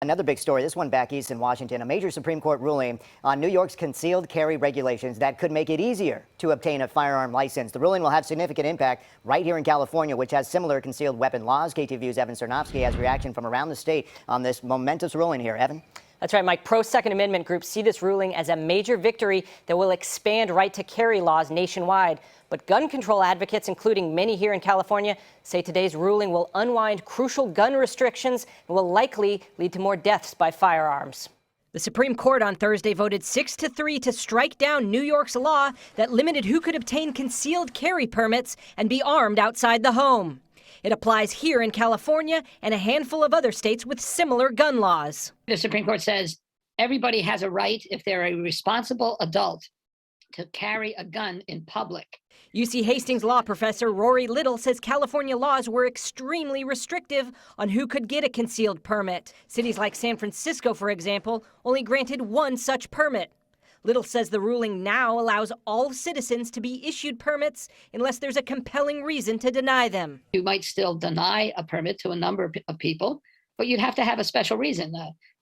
Another big story, this one back east in Washington, a major Supreme Court ruling on New York's concealed carry regulations that could make it easier to obtain a firearm license. The ruling will have significant impact right here in California, which has similar concealed weapon laws. KTVU's Evan Cernovsky has reaction from around the state on this momentous ruling here. Evan? That's right, Mike. Pro-Second Amendment groups see this ruling as a major victory that will expand right to carry laws nationwide. But gun control advocates, including many here in California, say today's ruling will unwind crucial gun restrictions and will likely lead to more deaths by firearms. The Supreme Court on Thursday voted 6-3 to strike down New York's law that limited who could obtain concealed carry permits and be armed outside the home. It applies here in California and a handful of other states with similar gun laws. The Supreme Court says everybody has a right, if they're a responsible adult, to carry a gun in public. UC Hastings law professor Rory Little says California laws were extremely restrictive on who could get a concealed permit. Cities like San Francisco, for example, only granted one such permit. Little says the ruling now allows all citizens to be issued permits unless there's a compelling reason to deny them. You might still deny a permit to a number of people, but you'd have to have a special reason,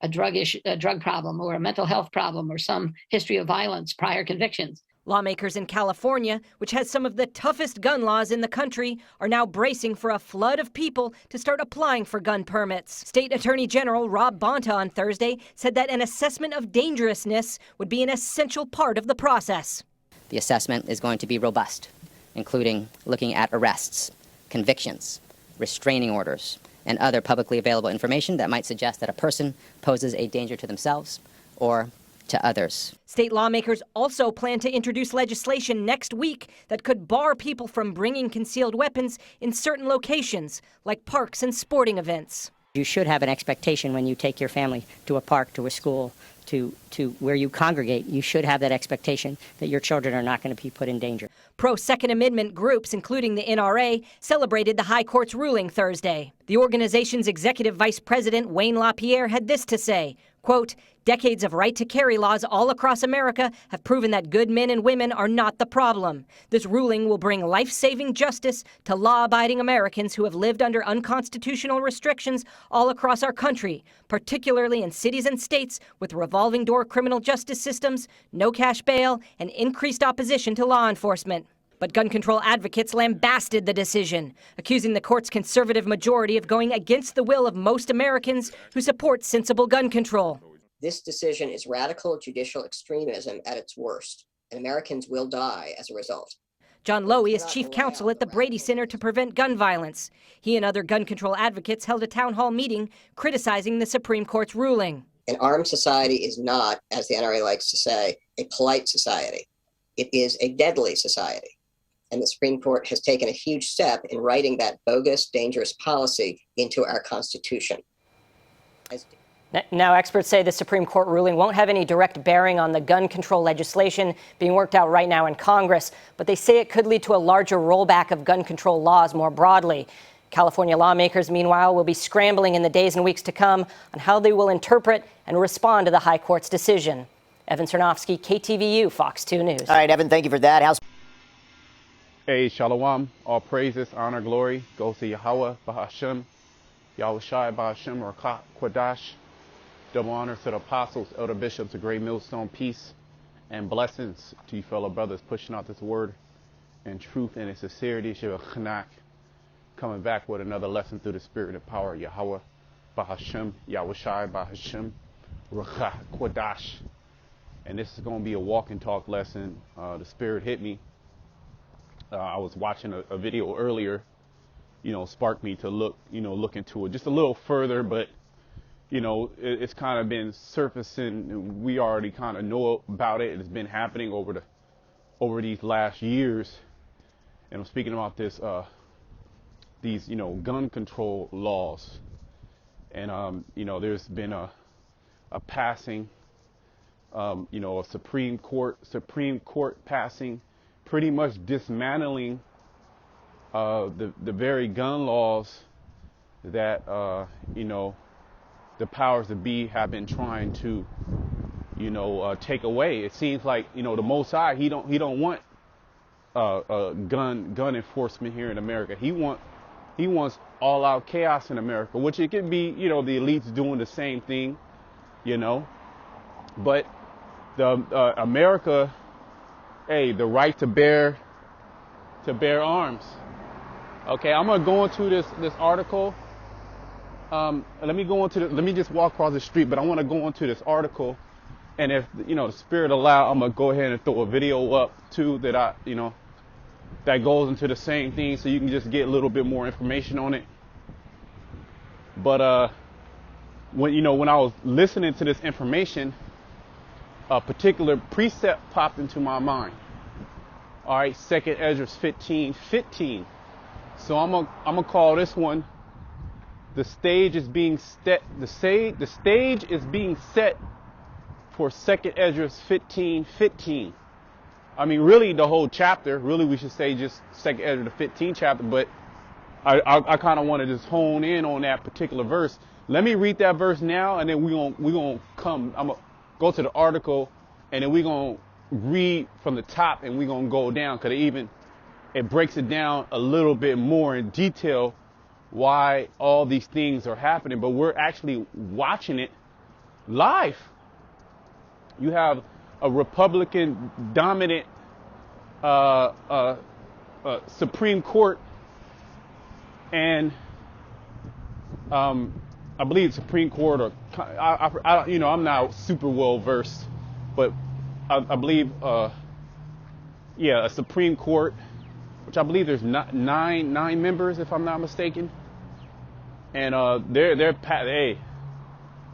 a drug issue, a drug problem or a mental health problem or some history of violence, prior convictions. Lawmakers in California, which has some of the toughest gun laws in the country, are now bracing for a flood of people to start applying for gun permits. State Attorney General Rob Bonta on Thursday said that an assessment of dangerousness would be an essential part of the process. The assessment is going to be robust, including looking at arrests, convictions, restraining orders, and other publicly available information that might suggest that a person poses a danger to themselves or to others. State lawmakers also plan to introduce legislation next week that could bar people from bringing concealed weapons in certain locations, like parks and sporting events. You should have an expectation when you take your family to a park, to a school, to where you congregate. You should have that expectation that your children are not going to be put in danger. Pro-Second Amendment groups, including the NRA, celebrated the High Court's ruling Thursday. The organization's executive vice president, Wayne LaPierre, had this to say, quote, "Decades of right-to-carry laws all across America have proven that good men and women are not the problem. This ruling will bring life-saving justice to law-abiding Americans who have lived under unconstitutional restrictions all across our country, particularly in cities and states with revolving door criminal justice systems, no cash bail, and increased opposition to law enforcement." But gun control advocates lambasted the decision, accusing the court's conservative majority of going against the will of most Americans who support sensible gun control. This decision is radical judicial extremism at its worst, and Americans will die as a result. John Lowy is chief counsel at the Brady Center to Prevent Gun Violence. He and other gun control advocates held a town hall meeting criticizing the Supreme Court's ruling. An armed society is not, as the NRA likes to say, a polite society. It is a deadly society. And the Supreme Court has taken a huge step in writing that bogus, dangerous policy into our Constitution. Now, experts say the Supreme Court ruling won't have any direct bearing on the gun control legislation being worked out right now in Congress, but they say it could lead to a larger rollback of gun control laws more broadly. California lawmakers, meanwhile, will be scrambling in the days and weeks to come on how they will interpret and respond to the High Court's decision. Evan Cernovsky, KTVU, Fox 2 News. All right, Evan, thank you for that. Hey, Shalom, all praises, honor, glory goes to Yahweh, Bahashem, Yahushai, Bahashem, Rakah, Quadash. Double honors to the apostles, elder bishops, the great millstone, peace and blessings to you fellow brothers pushing out this word and truth and in sincerity. Shiva Chanak, coming back with another lesson through the spirit and power of Yahweh, Bahashem, Yahushai, Bahashem, Rakah, Quadash. And this is going to be a walk and talk lesson. The spirit hit me. I was watching a video earlier, sparked me to look into it just a little further, but, it's kind of been surfacing. We already kind of know about it. It's been happening over these last years. And I'm speaking about these gun control laws. And, there's been a passing, a Supreme Court passing, pretty much dismantling the very gun laws that the powers that be have been trying to take away. It seems like the Most High he don't want gun enforcement here in America. He wants all out chaos in America, which it could be, the elites doing the same thing, but the America, hey, the right to bear arms. Okay, I'm gonna go into this article. Let me just walk across the street, but I want to go into this article, and if the spirit allow, I'm gonna go ahead and throw a video up too that that goes into the same thing, so you can just get a little bit more information on it. But when I was listening to this information, a particular precept popped into my mind. All right, 2nd Edras 15:15. So I'm gonna call this one. The stage is being set. The stage is being set for 2nd Edras 15:15. I mean, really, the whole chapter. Really, we should say just 2nd Edras, the 15th chapter. But I kind of want to just hone in on that particular verse. Let me read that verse now, and then we gonna come. I'm gonna go to the article, and then we gonna read from the top, and we gonna go down, because it breaks it down a little bit more in detail why all these things are happening. But we're actually watching it live. You have a Republican dominant Supreme Court, and I believe Supreme Court, or I'm not super well versed, but I believe a Supreme Court, which I believe there's nine members, if I'm not mistaken, and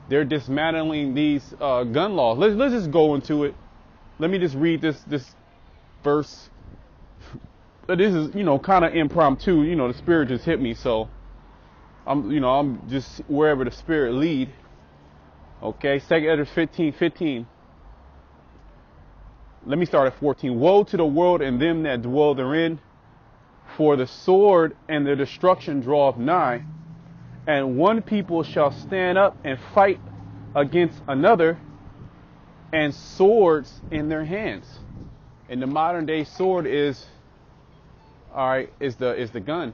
they're dismantling these gun laws. Let's just go into it. Let me just read this verse. But this is kind of impromptu. The Spirit just hit me, so I'm just wherever the Spirit lead. Okay, 2nd Edras 15:15. Let me start at 14. Woe to the world and them that dwell therein, for the sword and the destruction draweth nigh, and one people shall stand up and fight against another, and swords in their hands. And the modern day sword is the gun.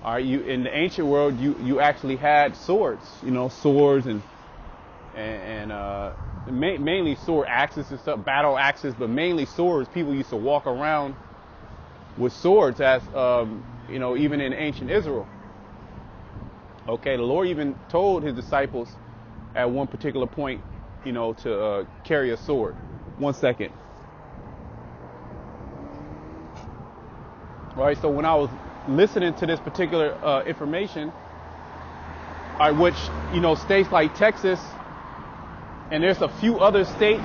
All right, in the ancient world, you actually had swords, swords and mainly sword axes and stuff, battle axes, but mainly swords. People used to walk around with swords, as even in ancient Israel. Okay, the Lord even told his disciples at one particular point, to carry a sword. 1 second. All right, so when I was listening to this particular information, which states like Texas, and there's a few other states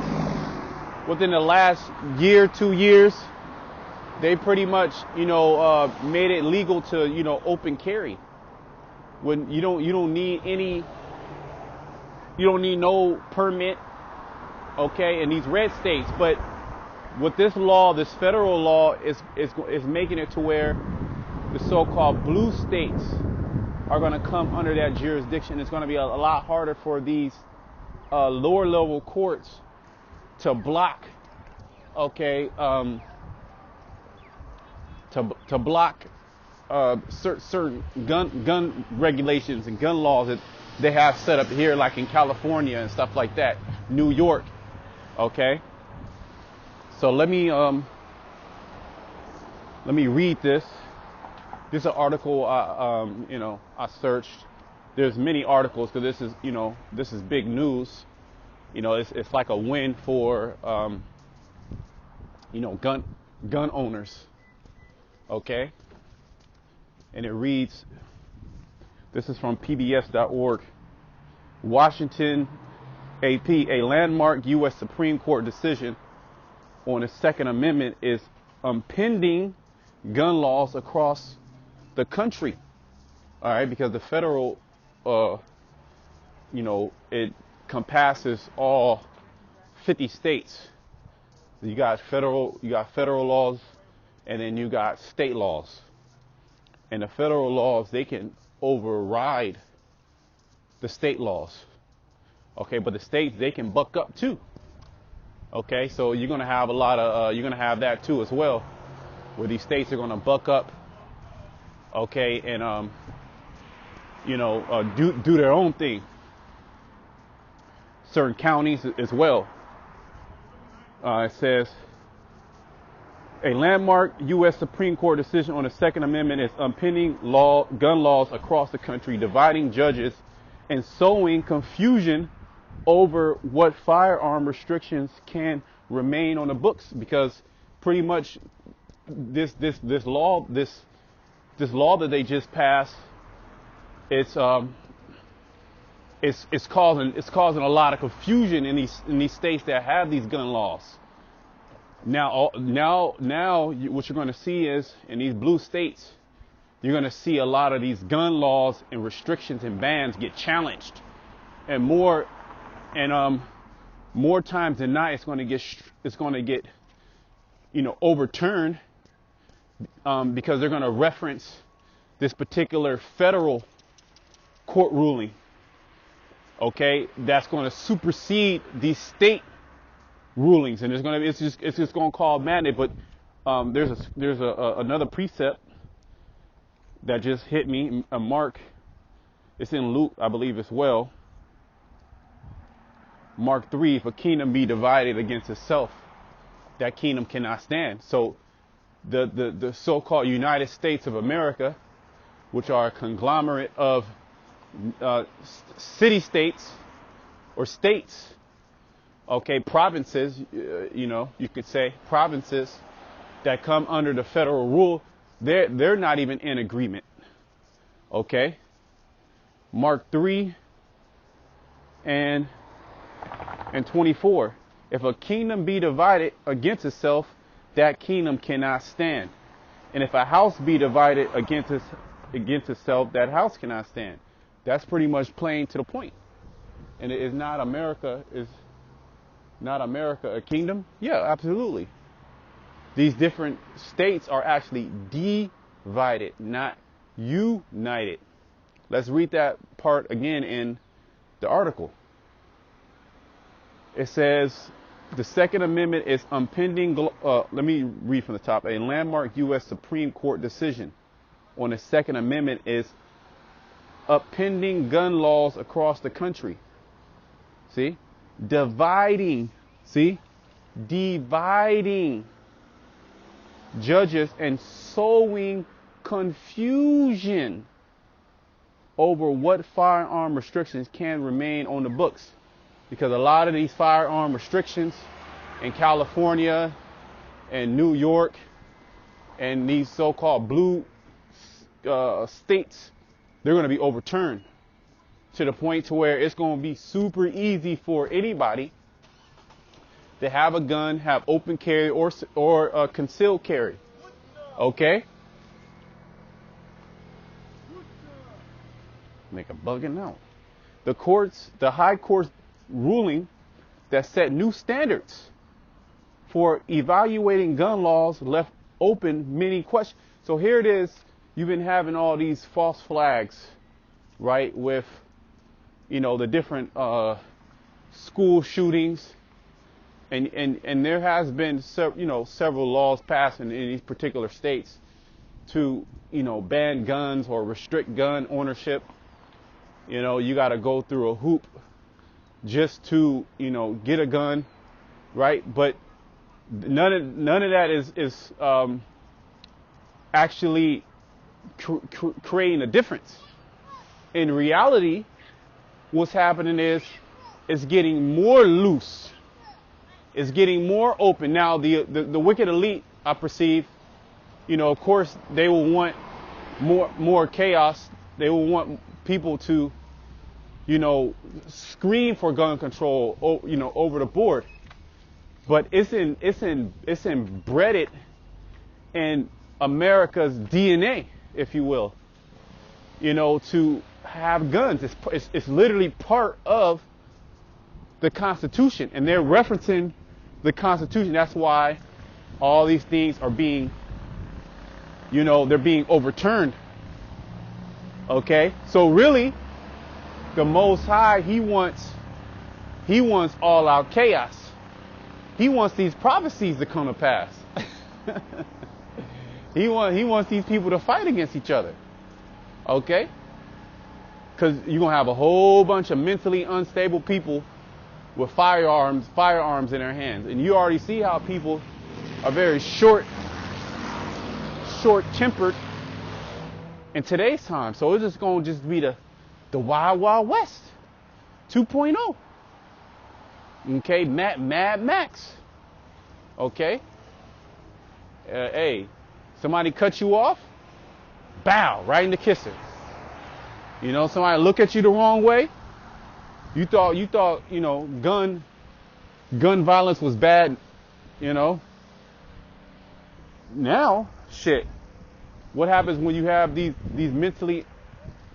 within the last year, 2 years, they pretty much made it legal to open carry. When you don't need no permit, okay, in these red states. But with this law, this federal law is making it to where the so-called blue states are going to come under that jurisdiction. It's going to be a lot harder for these lower level courts to block, okay, to block certain gun regulations and gun laws that they have set up here, like in California and stuff like that, New York. Okay, so let me read this. This is an article I searched. There's many articles, because this is big news. It's like a win for gun owners. Okay. And it reads, this is from pbs.org. Washington AP, a landmark U.S. Supreme Court decision on the Second Amendment is impending gun laws across the country. All right, because the federal, it compasses all 50 states. You got federal laws, and then you got state laws. And the federal laws, they can override the state laws. Okay, but the states, they can buck up too. Okay, so you're gonna have you're gonna have that too as well, where these states are gonna buck up okay, and do their own thing. Certain counties as well. It says a landmark U.S. Supreme Court decision on the Second Amendment is impending gun laws across the country, dividing judges and sowing confusion over what firearm restrictions can remain on the books, because pretty much this law that they just passed, it's causing a lot of confusion in these states that have these gun laws. Now what you're going to see is in these blue states, you're going to see a lot of these gun laws and restrictions and bans get challenged, and more times than not, it's going to get overturned, because they're going to reference this particular federal court ruling, okay, that's going to supersede these state rulings, and it's just going to cause madness. But there's another precept that just hit me, a Mark. It's in Luke, I believe, as well. Mark 3: if a kingdom be divided against itself, that kingdom cannot stand. So the so-called United States of America, which are a conglomerate of city-states or states, okay, provinces, you could say provinces that come under the federal rule, they're not even in agreement. Okay, Mark 3 and 24. If a kingdom be divided against itself, that kingdom cannot stand. And if a house be divided against itself, that house cannot stand. That's pretty much plain to the point. And is not America a kingdom? Yeah, absolutely. These different states are actually divided, not united. Let's read that part again in the article. It says the Second Amendment is impending. Let me read from the top. A landmark U.S. Supreme Court decision on the Second Amendment is upending gun laws across the country. See? Dividing judges and sowing confusion over what firearm restrictions can remain on the books. Because a lot of these firearm restrictions in California and New York and these so-called blue states, they're going to be overturned to the point to where it's going to be super easy for anybody to have a gun, have open carry or concealed carry. Okay? Make a bugging out. The high court's ruling that set new standards for evaluating gun laws left open many questions. So here it is. You've been having all these false flags, right, with the different school shootings, and there has been several laws passed in these particular states to ban guns or restrict gun ownership. You got to go through a hoop just to get a gun, right? But none of that is actually creating a difference. In reality, what's happening is it's getting more loose. It's getting more open. Now, the wicked elite, I perceive, of course, they will want more chaos. They will want people to, scream for gun control, over the board. But it's embedded in America's DNA, if you will, to have guns. It's literally part of the Constitution, and they're referencing the Constitution. That's why all these things are being, they're being overturned. Okay, so really, the Most High, he wants all out chaos. He wants these prophecies to come to pass. He wants these people to fight against each other. Okay? Because you're going to have a whole bunch of mentally unstable people with firearms in their hands. And you already see how people are very short-tempered in today's time. So it's just going to be the Wild Wild West 2.0. Okay? Mad Max. Okay? Hey, somebody cut you off, bow, right in the kisser. You know, somebody look at you the wrong way. You thought, gun violence was bad, Now, shit. What happens when you have these mentally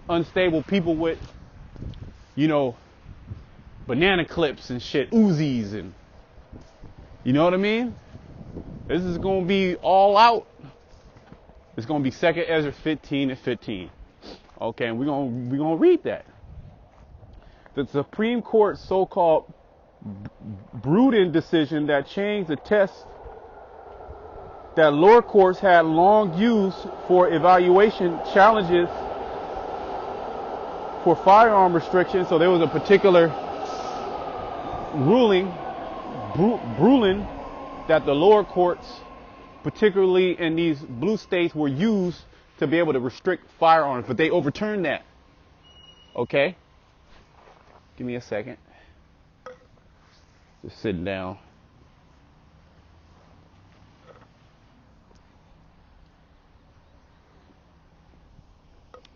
unstable people with, banana clips and shit, Uzis and, you know what I mean? This is going to be all out. It's going to be 2nd Edras 15 and 15. Okay, and we're gonna read that. The Supreme Court's so-called Bruton decision that changed the test that lower courts had long used for evaluation challenges for firearm restrictions. So there was a particular ruling that the lower courts, particularly in these blue states, were used to be able to restrict firearms, but they overturned that. Okay? Give me a second. Just sitting down.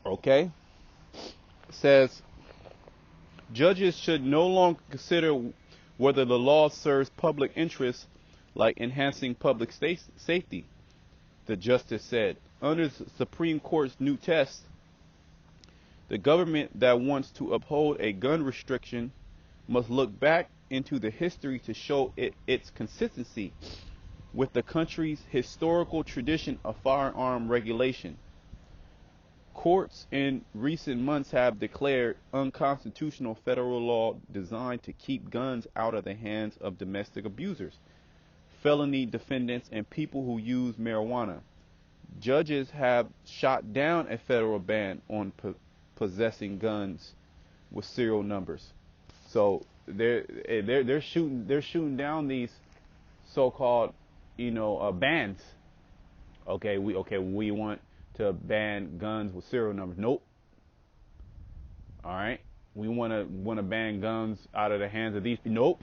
Okay? It says, judges should no longer consider whether the law serves public interests like enhancing public safety, the justice said. Under the Supreme Court's new test, the government that wants to uphold a gun restriction must look back into the history to show its consistency with the country's historical tradition of firearm regulation. Courts in recent months have declared unconstitutional federal law designed to keep guns out of the hands of domestic abusers, felony defendants, and people who use marijuana. Judges have shot down a federal ban on possessing guns with serial numbers. So they're shooting down these so-called bans. Okay, we want to ban guns with serial numbers. Nope. All right, we want to ban guns out of the hands of these. Nope.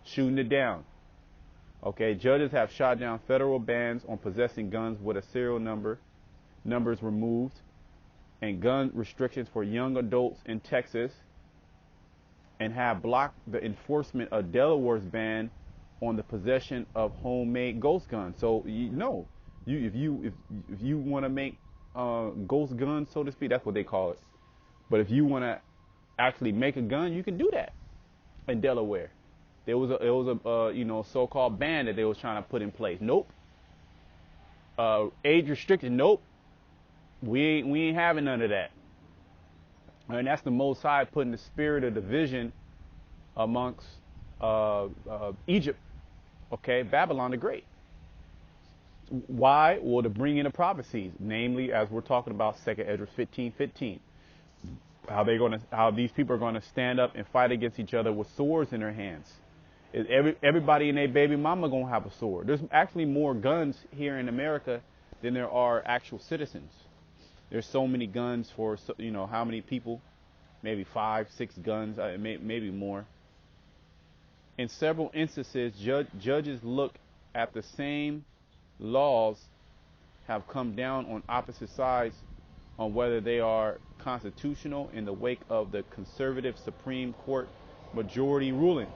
Shooting it down. Okay, judges have shot down federal bans on possessing guns with a serial numbers removed, and gun restrictions for young adults in Texas, and have blocked the enforcement of Delaware's ban on the possession of homemade ghost guns. So if you want to make ghost guns, so to speak, that's what they call it. But if you want to actually make a gun, you can do that in Delaware. It was a so-called ban that they was trying to put in place. Nope. Age restricted. Nope. We ain't having none of that. And that's the Most High putting the spirit of division amongst Egypt. Okay, Babylon the Great. Why? Well, to bring in the prophecies, namely, as we're talking about 2nd Edras 15:15. How these people are gonna stand up and fight against each other with swords in their hands. Everybody and their baby mama gonna have a sword. There's actually more guns here in America than there are actual citizens. There's so many guns for how many people? Maybe 5, 6 guns, maybe more. In several instances, judges look at the same laws have come down on opposite sides on whether they are constitutional in the wake of the conservative Supreme Court majority ruling.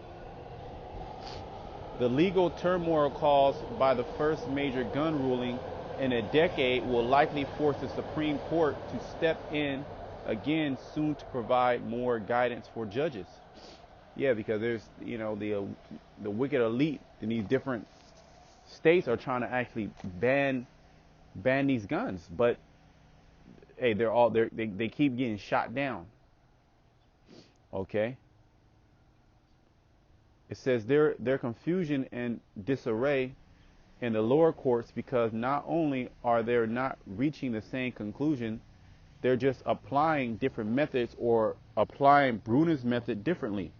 The legal turmoil caused by the first major gun ruling in a decade will likely force the Supreme Court to step in again soon to provide more guidance for judges. Yeah, because there's the wicked elite in these different states are trying to actually ban these guns, but hey, they keep getting shot down. Okay. It says their confusion and disarray in the lower courts, because not only are they not reaching the same conclusion, they're just applying different methods or applying Bruner's method differently.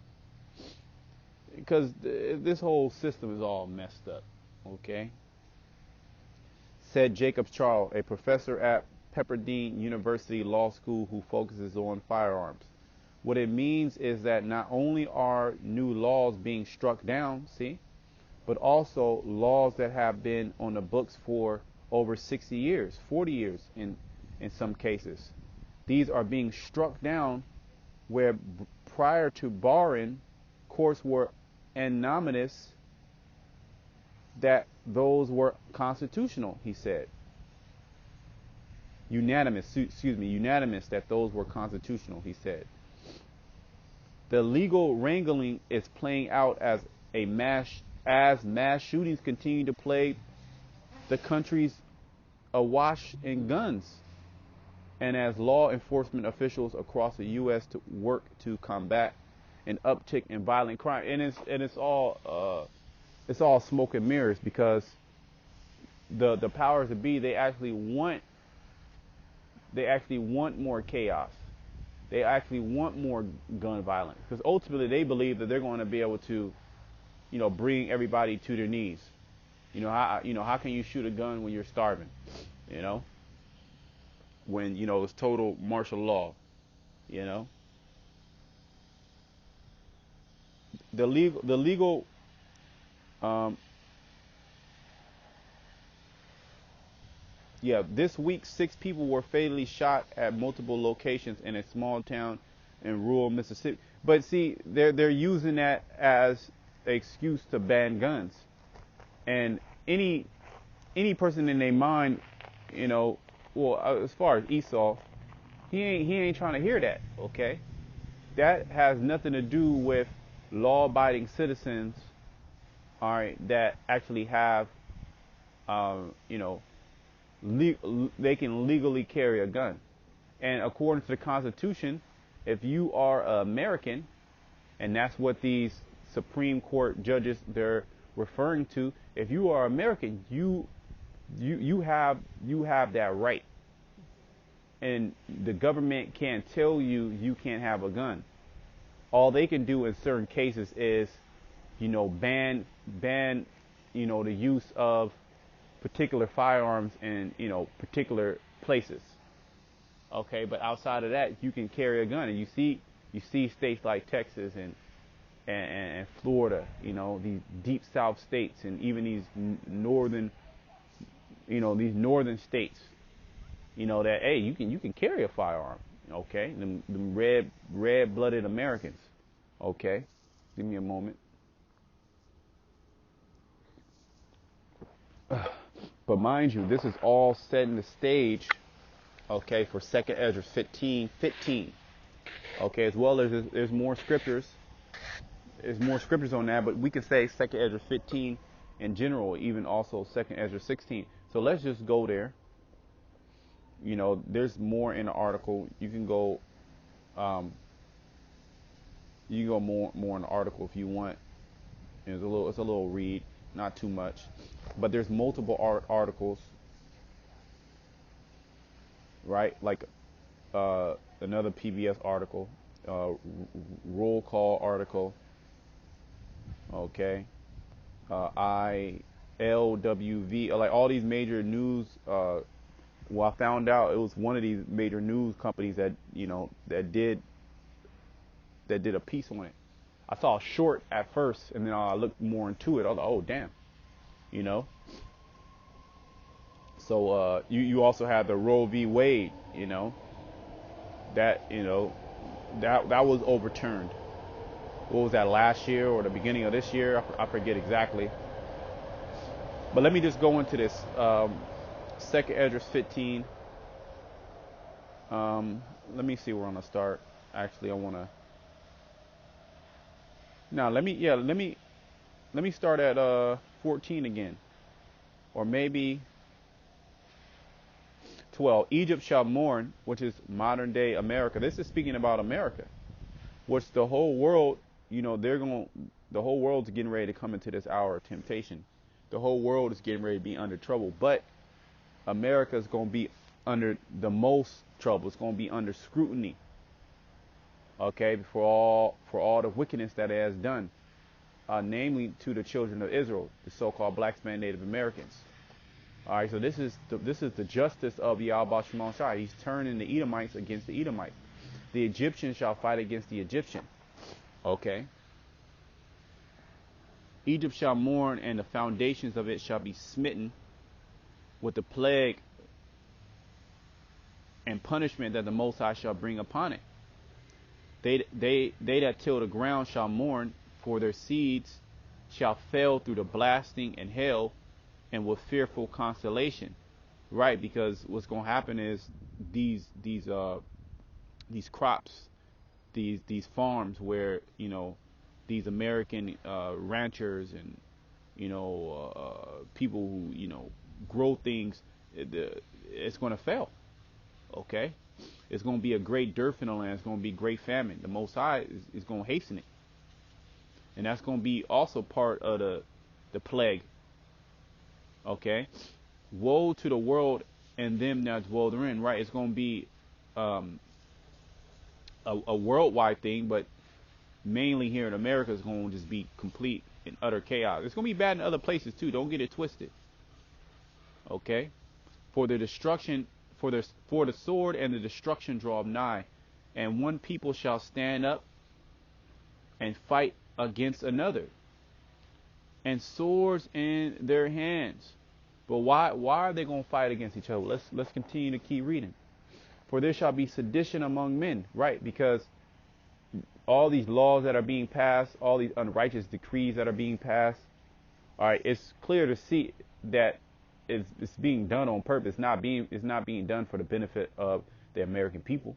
Because this whole system is all messed up, okay? Said Jacob Charles, a professor at Pepperdine University Law School who focuses on firearms. What it means is that not only are new laws being struck down, see, but also laws that have been on the books for over 60 years, 40 years in some cases. These are being struck down where prior to Barron, courts were unanimous that those were constitutional, he said. Unanimous that those were constitutional, he said. The legal wrangling is playing out as mass shootings continue to plague the country's awash in guns, and as law enforcement officials across the U.S. to work to combat an uptick in violent crime. And it's all smoke and mirrors, because the powers that be, they actually want more chaos. They actually want more gun violence, because ultimately they believe that they're going to be able to, bring everybody to their knees. How can you shoot a gun when you're starving? When it's total martial law. The legal this week 6 people were fatally shot at multiple locations in a small town in rural Mississippi. But see, they're using that as an excuse to ban guns. And any person in their mind, as far as Esau, he ain't trying to hear that, okay? That has nothing to do with law-abiding citizens, all right, that actually have, they can legally carry a gun. And according to the Constitution, if you are an American, and that's what these Supreme Court judges they're referring to, if you are American, you have that right. And the government can't tell you can't have a gun. All they can do in certain cases is, ban the use of particular firearms in, particular places. Okay, but outside of that, you can carry a gun. And you see states like Texas and Florida, these deep South states, and even these northern states, that, hey, you can carry a firearm. Okay, them red-blooded Americans. Okay, give me a moment. But mind you, this is all setting the stage, okay, for 2 Edras 15:15. Okay, as well as there's more scriptures. There's more scriptures on that, but we can say 2 Edras 15 in general, even also 2 Edras 16. So let's just go there. There's more in the article. You can go more in the article if you want. It's a little read, not too much, but there's multiple articles, right? Like another PBS article, roll call article. Okay, ILWV, like all these major news. Well, I found out it was one of these major news companies that that did a piece on it. I saw a short at first, and then I looked more into it. I was like, oh damn, So you also have the Roe v. Wade, that was overturned. What was that, last year or the beginning of this year? I forget exactly. But let me just go into this. 2 Edras 15. Let me see where I'm gonna start. Actually, I wanna. Now let me start at 14 again, or maybe 12. Egypt shall mourn, which is modern day America. This is speaking about America, which the whole world, the whole world's getting ready to come into this hour of temptation. The whole world is getting ready to be under trouble, but America is going to be under the most trouble. It's going to be under scrutiny. Okay, for all the wickedness that it has done, namely to the children of Israel, the so-called blacks and Native Americans. All right, so this is the justice of Yahweh Shimon Shai. He's turning the Edomites against the Edomites. The Egyptians shall fight against the Egyptian. Okay. Egypt shall mourn, and the foundations of it shall be smitten with the plague and punishment that the Most High shall bring upon it. They that till the ground shall mourn, for their seeds shall fail through the blasting and hail, and with fearful constellation. Right, because what's going to happen is these crops, these farms where these American ranchers and people who grow things, it's going to fail. Okay, it's going to be a great dearth in the land. It's going to be great famine. The Most High is going to hasten it, and that's going to be also part of the plague. Okay, woe to the world and them that dwell therein. Right, it's going to be a worldwide thing, but mainly here in America is going to just be complete and utter chaos. It's going to be bad in other places too. Don't get it twisted. Okay, for the destruction, for the sword and the destruction draw nigh, and one people shall stand up and fight against another, and swords in their hands. But why are they going to fight against each other? Let's continue to keep reading. For there shall be sedition among men, right? Because all these laws that are being passed, all these unrighteous decrees that are being passed, all right, it's clear to see that it's being done on purpose. It's not being done for the benefit of the American people.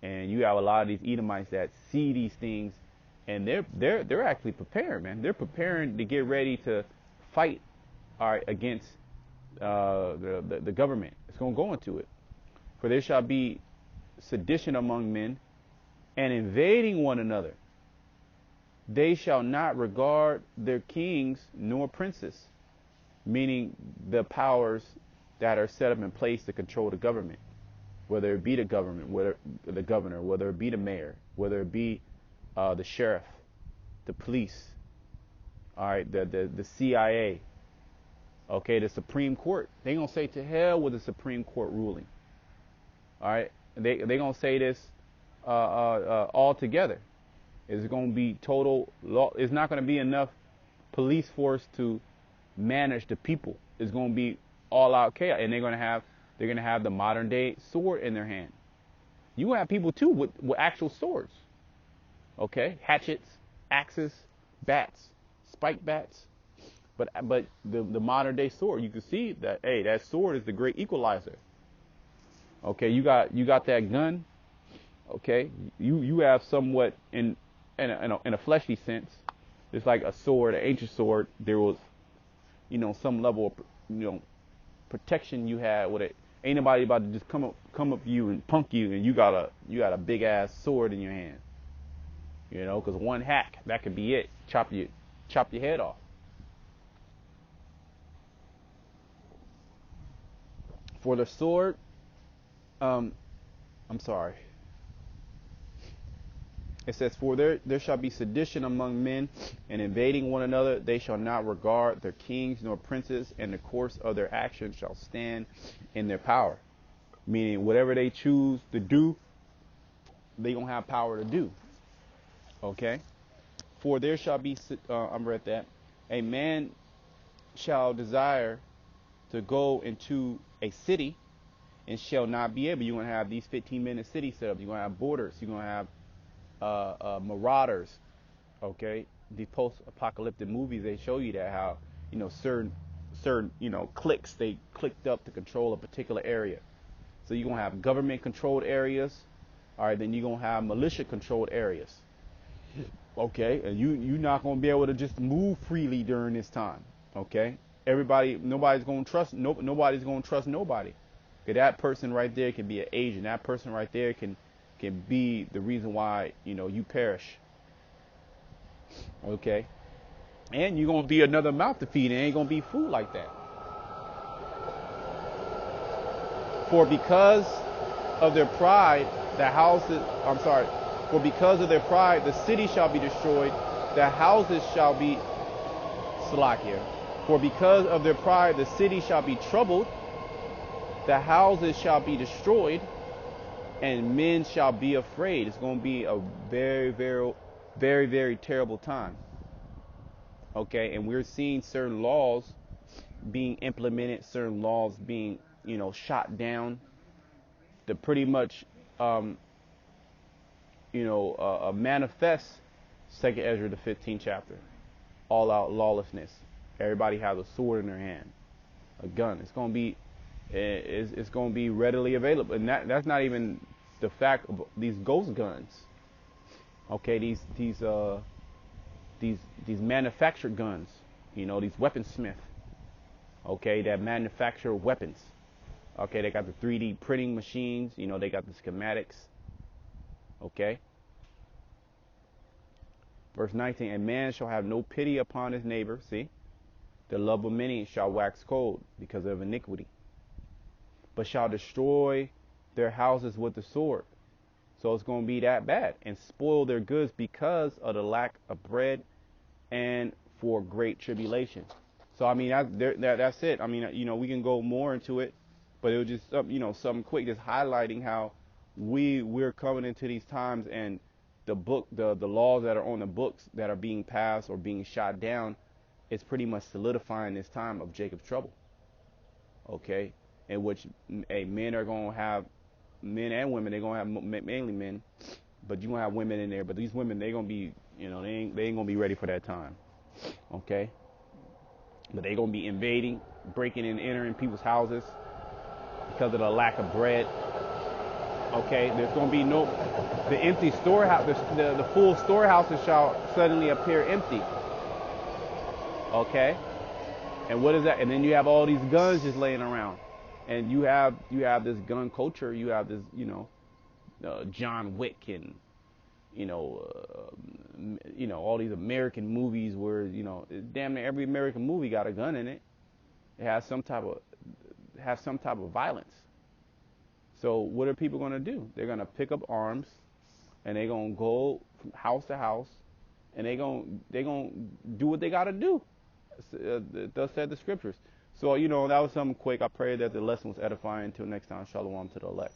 And you have a lot of these Edomites that see these things, and they're actually preparing, man. They're preparing to get ready to fight, all right, against the government. It's going to go into it. For there shall be sedition among men, and invading one another. They shall not regard their kings nor princes, meaning the powers that are set up in place to control the government, whether it be the government, whether the governor, whether it be the mayor, whether it be the sheriff, the police, all right, the CIA, okay, the Supreme Court. They gonna say to hell with the Supreme Court ruling. All right, they gonna say this all together. It's gonna be total law. It's not gonna be enough police force to manage the people. It's gonna be all out chaos, and they're gonna have the modern day sword in their hand. You have people too with actual swords. Okay, hatchets, axes, bats, spike bats. But the modern day sword, you can see that, hey, that sword is the great equalizer. Okay, you got that gun. Okay, you have somewhat in a fleshly sense. It's like a sword, an ancient sword. There was, some level of, protection you had with it. Ain't nobody about to just come up to you and punk you, and you got a big ass sword in your hand. Because one hack, that could be it. Chop your head off. For the sword, I'm sorry. It says, for there shall be sedition among men, and invading one another. They shall not regard their kings nor princes, and the course of their actions shall stand in their power. Meaning, whatever they choose to do, they gonna have power to do. Okay. For there shall be, I read that, a man shall desire to go into a city and shall not be able. You're going to have these 15-minute cities set up. You're going to have borders. You're going to have marauders. Okay, the post-apocalyptic movies, they show you that how certain cliques, they clicked up to control a particular area. So you're going to have government-controlled areas. All right, then you're going to have militia-controlled areas. Okay, and you're not going to be able to just move freely during this time. Okay, nobody's going to trust nobody's going to trust nobody. Okay, that person right there can be an agent. That person right there can be the reason why you perish. Okay, And you're going to be another mouth to feed. It ain't going to be food like that. For because of their pride, for because of their pride, the city shall be destroyed, the houses shall be Salakia. For because of their pride, the city shall be troubled, the houses shall be destroyed, and men shall be afraid. It's going to be a very, very, very, very terrible time. Okay, and we're seeing certain laws being implemented, certain laws being, shot down. To pretty much, manifest 2nd Ezra, the 15th chapter. All out lawlessness. Everybody has a sword in their hand, a gun. It's going to be readily available, and that's not even the fact of these ghost guns. Okay, these manufactured guns, these weaponsmiths, okay, that manufacture weapons. Okay, they got the 3D printing machines, they got the schematics. Okay. Verse 19, and man shall have no pity upon his neighbor. See, the love of many shall wax cold because of iniquity, but shall destroy their houses with the sword. So it's going to be that bad, and spoil their goods because of the lack of bread and for great tribulation. So I mean, that's it. I mean, we can go more into it, but it was just something quick, just highlighting how we're coming into these times, and the laws that are on the books that are being passed or being shot down, is pretty much solidifying this time of Jacob's trouble. Okay, in which men are going to have, men and women, they're going to have mainly men, but you're going to have women in there. But these women, they're going to be, they ain't going to be ready for that time. Okay, but they're going to be invading, breaking and entering people's houses because of the lack of bread. Okay, there's going to be the empty storehouse, the full storehouses shall suddenly appear empty. Okay, and what is that? And then you have all these guns just laying around, and you have this gun culture. You have this, John Wick and all these American movies where damn near every American movie got a gun in it. It has some type of violence. So what are people going to do? They're going to pick up arms, and they're going to go from house to house, and they're going to do what they got to do. Thus said the scriptures. So that was something quick. I pray that the lesson was edifying. Until next time, shalom to the elect.